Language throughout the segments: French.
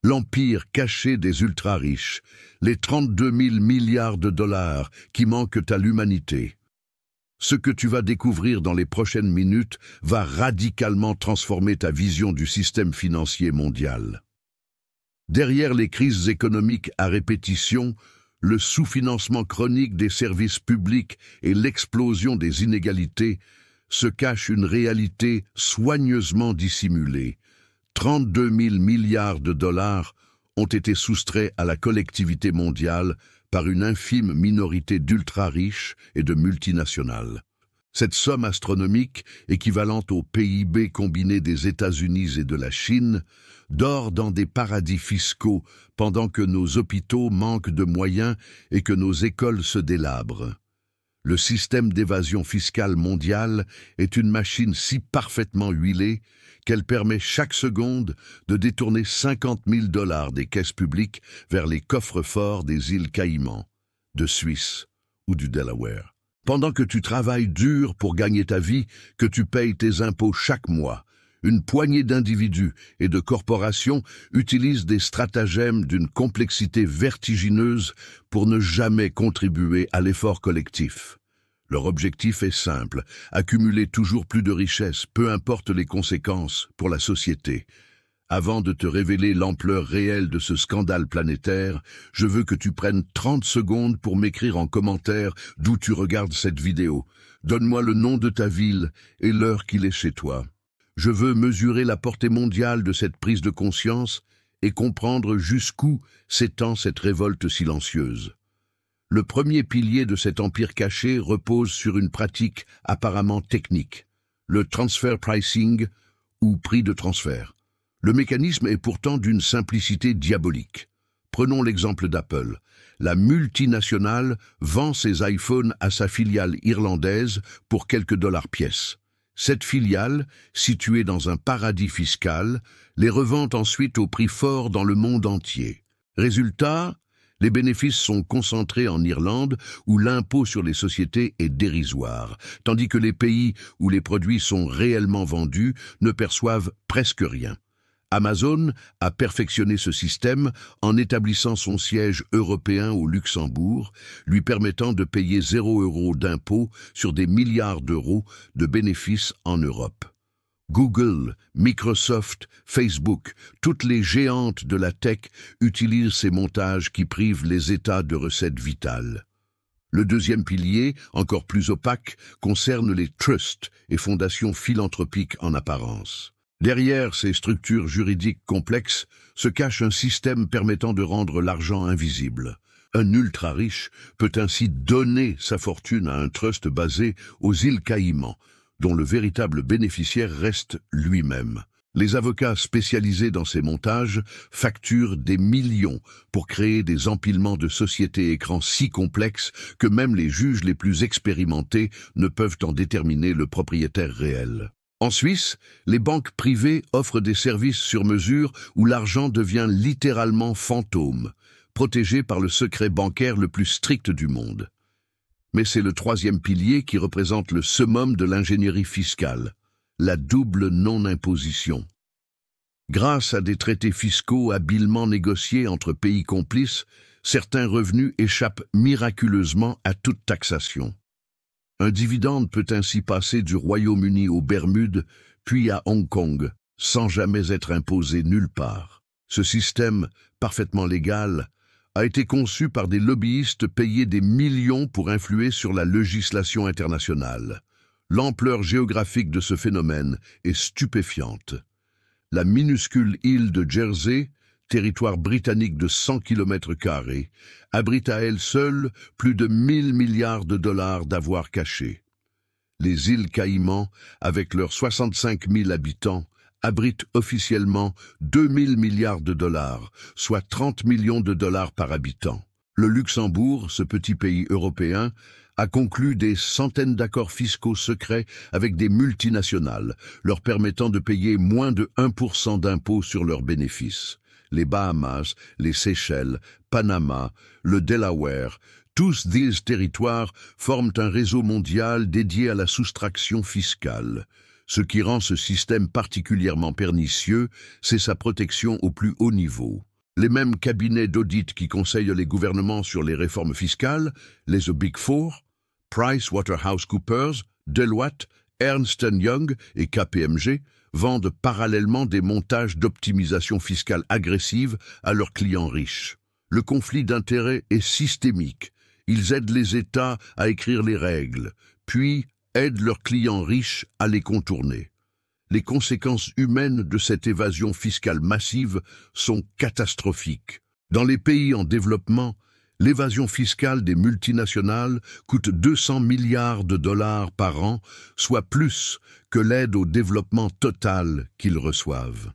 l'empire caché des ultra-riches, les 32 000 milliards de dollars qui manquent à l'humanité. Ce que tu vas découvrir dans les prochaines minutes va radicalement transformer ta vision du système financier mondial. Derrière les crises économiques à répétition, le sous-financement chronique des services publics et l'explosion des inégalités, se cache une réalité soigneusement dissimulée. 32 000 milliards de dollars ont été soustraits à la collectivité mondiale par une infime minorité d'ultra-riches et de multinationales. Cette somme astronomique, équivalente au PIB combiné des États-Unis et de la Chine, dort dans des paradis fiscaux pendant que nos hôpitaux manquent de moyens et que nos écoles se délabrent. Le système d'évasion fiscale mondiale est une machine si parfaitement huilée qu'elle permet chaque seconde de détourner 50 000 $ des caisses publiques vers les coffres-forts des îles Caïmans, de Suisse ou du Delaware. Pendant que tu travailles dur pour gagner ta vie, que tu payes tes impôts chaque mois, une poignée d'individus et de corporations utilisent des stratagèmes d'une complexité vertigineuse pour ne jamais contribuer à l'effort collectif. Leur objectif est simple, accumuler toujours plus de richesses, peu importe les conséquences pour la société. Avant de te révéler l'ampleur réelle de ce scandale planétaire, je veux que tu prennes 30 secondes pour m'écrire en commentaire d'où tu regardes cette vidéo. Donne-moi le nom de ta ville et l'heure qu'il est chez toi. Je veux mesurer la portée mondiale de cette prise de conscience et comprendre jusqu'où s'étend cette révolte silencieuse. Le premier pilier de cet empire caché repose sur une pratique apparemment technique, le transfer pricing ou prix de transfert. Le mécanisme est pourtant d'une simplicité diabolique. Prenons l'exemple d'Apple. La multinationale vend ses iPhones à sa filiale irlandaise pour quelques dollars pièce. Cette filiale, située dans un paradis fiscal, les revend ensuite au prix fort dans le monde entier. Résultat, les bénéfices sont concentrés en Irlande où l'impôt sur les sociétés est dérisoire, tandis que les pays où les produits sont réellement vendus ne perçoivent presque rien. Amazon a perfectionné ce système en établissant son siège européen au Luxembourg, lui permettant de payer 0 € d'impôts sur des milliards d'euros de bénéfices en Europe. Google, Microsoft, Facebook, toutes les géantes de la tech utilisent ces montages qui privent les États de recettes vitales. Le deuxième pilier, encore plus opaque, concerne les trusts et fondations philanthropiques en apparence. Derrière ces structures juridiques complexes se cache un système permettant de rendre l'argent invisible. Un ultra-riche peut ainsi donner sa fortune à un trust basé aux îles Caïmans, dont le véritable bénéficiaire reste lui-même. Les avocats spécialisés dans ces montages facturent des millions pour créer des empilements de sociétés écrans si complexes que même les juges les plus expérimentés ne peuvent en déterminer le propriétaire réel. En Suisse, les banques privées offrent des services sur mesure où l'argent devient littéralement fantôme, protégé par le secret bancaire le plus strict du monde. Mais c'est le troisième pilier qui représente le summum de l'ingénierie fiscale, la double non-imposition. Grâce à des traités fiscaux habilement négociés entre pays complices, certains revenus échappent miraculeusement à toute taxation. Un dividende peut ainsi passer du Royaume-Uni aux Bermudes, puis à Hong Kong, sans jamais être imposé nulle part. Ce système, parfaitement légal, a été conçu par des lobbyistes payés des millions pour influer sur la législation internationale. L'ampleur géographique de ce phénomène est stupéfiante. La minuscule île de Jersey, territoire britannique de 100 km², abrite à elle seule plus de 1000 milliards de dollars d'avoirs cachés. Les îles Caïmans, avec leurs 65 000 habitants, abritent officiellement 2000 milliards de dollars, soit 30 millions de dollars par habitant. Le Luxembourg, ce petit pays européen, a conclu des centaines d'accords fiscaux secrets avec des multinationales, leur permettant de payer moins de 1% d'impôts sur leurs bénéfices. Les Bahamas, les Seychelles, Panama, le Delaware, tous ces territoires forment un réseau mondial dédié à la soustraction fiscale. Ce qui rend ce système particulièrement pernicieux, c'est sa protection au plus haut niveau. Les mêmes cabinets d'audit qui conseillent les gouvernements sur les réformes fiscales, les The Big Four, PricewaterhouseCoopers, Deloitte, Ernst Young et KPMG, vendent parallèlement des montages d'optimisation fiscale agressive à leurs clients riches. Le conflit d'intérêts est systémique. Ils aident les États à écrire les règles, puis aident leurs clients riches à les contourner. Les conséquences humaines de cette évasion fiscale massive sont catastrophiques. Dans les pays en développement, l'évasion fiscale des multinationales coûte 200 milliards de dollars par an, soit plus que l'aide au développement total qu'ils reçoivent.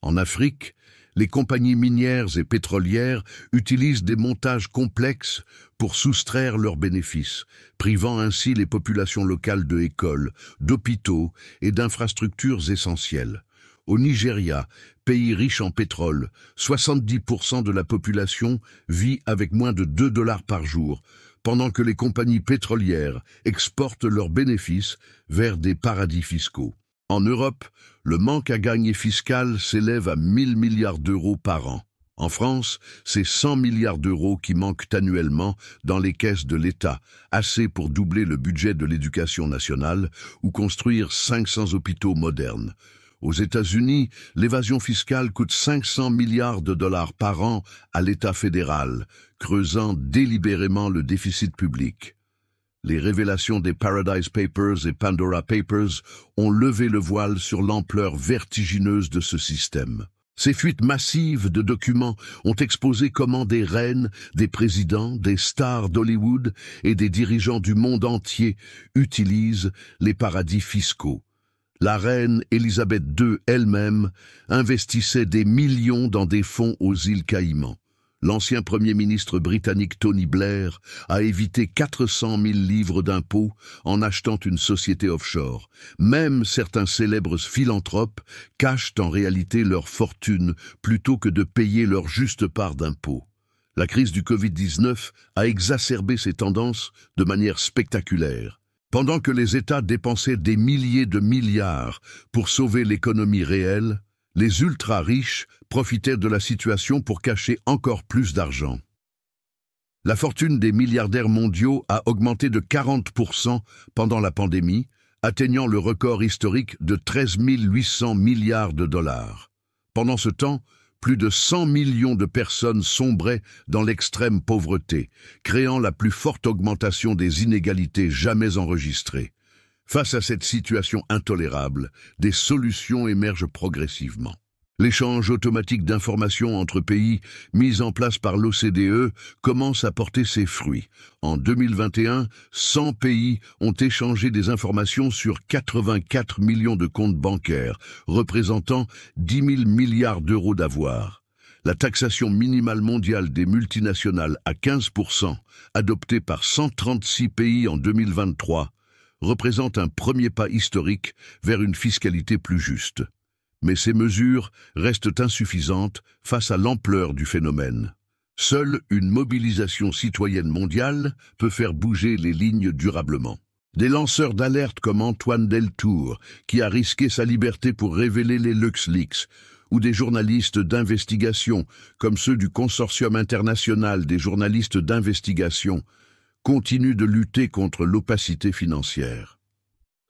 En Afrique, les compagnies minières et pétrolières utilisent des montages complexes pour soustraire leurs bénéfices, privant ainsi les populations locales de écoles, d'hôpitaux et d'infrastructures essentielles. Au Nigeria, pays riche en pétrole, 70% de la population vit avec moins de 2 dollars par jour, pendant que les compagnies pétrolières exportent leurs bénéfices vers des paradis fiscaux. En Europe, le manque à gagner fiscal s'élève à 1000 milliards d'euros par an. En France, c'est 100 milliards d'euros qui manquent annuellement dans les caisses de l'État, assez pour doubler le budget de l'éducation nationale ou construire 500 hôpitaux modernes. Aux États-Unis, l'évasion fiscale coûte 500 milliards de dollars par an à l'État fédéral, creusant délibérément le déficit public. Les révélations des Paradise Papers et Pandora Papers ont levé le voile sur l'ampleur vertigineuse de ce système. Ces fuites massives de documents ont exposé comment des reines, des présidents, des stars d'Hollywood et des dirigeants du monde entier utilisent les paradis fiscaux. La reine Élisabeth II elle-même investissait des millions dans des fonds aux îles Caïmans. L'ancien Premier ministre britannique Tony Blair a évité 400 000 livres d'impôts en achetant une société offshore. Même certains célèbres philanthropes cachent en réalité leur fortune plutôt que de payer leur juste part d'impôts. La crise du Covid-19 a exacerbé ces tendances de manière spectaculaire. Pendant que les États dépensaient des milliers de milliards pour sauver l'économie réelle, les ultra-riches profitaient de la situation pour cacher encore plus d'argent. La fortune des milliardaires mondiaux a augmenté de 40% pendant la pandémie, atteignant le record historique de 13 800 milliards de dollars. Pendant ce temps, plus de 100 millions de personnes sombraient dans l'extrême pauvreté, créant la plus forte augmentation des inégalités jamais enregistrées. Face à cette situation intolérable, des solutions émergent progressivement. L'échange automatique d'informations entre pays, mis en place par l'OCDE, commence à porter ses fruits. En 2021, 100 pays ont échangé des informations sur 84 millions de comptes bancaires, représentant 10 000 milliards d'euros d'avoirs. La taxation minimale mondiale des multinationales à 15%, adoptée par 136 pays en 2023, représente un premier pas historique vers une fiscalité plus juste. Mais ces mesures restent insuffisantes face à l'ampleur du phénomène. Seule une mobilisation citoyenne mondiale peut faire bouger les lignes durablement. Des lanceurs d'alerte comme Antoine Deltour, qui a risqué sa liberté pour révéler les LuxLeaks, ou des journalistes d'investigation comme ceux du Consortium international des journalistes d'investigation, continuent de lutter contre l'opacité financière.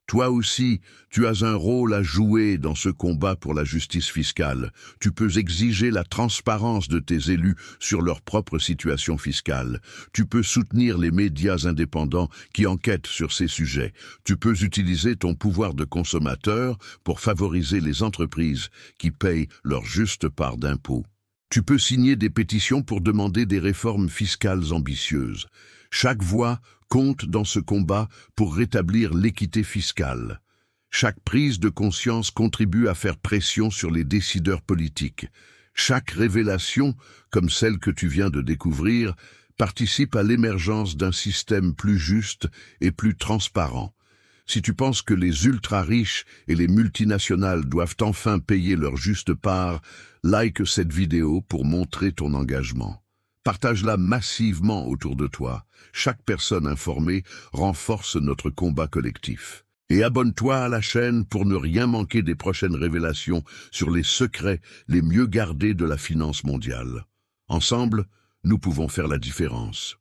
Toi aussi, tu as un rôle à jouer dans ce combat pour la justice fiscale. Tu peux exiger la transparence de tes élus sur leur propre situation fiscale. Tu peux soutenir les médias indépendants qui enquêtent sur ces sujets. Tu peux utiliser ton pouvoir de consommateur pour favoriser les entreprises qui payent leur juste part d'impôts. Tu peux signer des pétitions pour demander des réformes fiscales ambitieuses. Chaque voix compte dans ce combat pour rétablir l'équité fiscale. Chaque prise de conscience contribue à faire pression sur les décideurs politiques. Chaque révélation, comme celle que tu viens de découvrir, participe à l'émergence d'un système plus juste et plus transparent. Si tu penses que les ultra-riches et les multinationales doivent enfin payer leur juste part, like cette vidéo pour montrer ton engagement. Partage-la massivement autour de toi. Chaque personne informée renforce notre combat collectif. Et abonne-toi à la chaîne pour ne rien manquer des prochaines révélations sur les secrets les mieux gardés de la finance mondiale. Ensemble, nous pouvons faire la différence.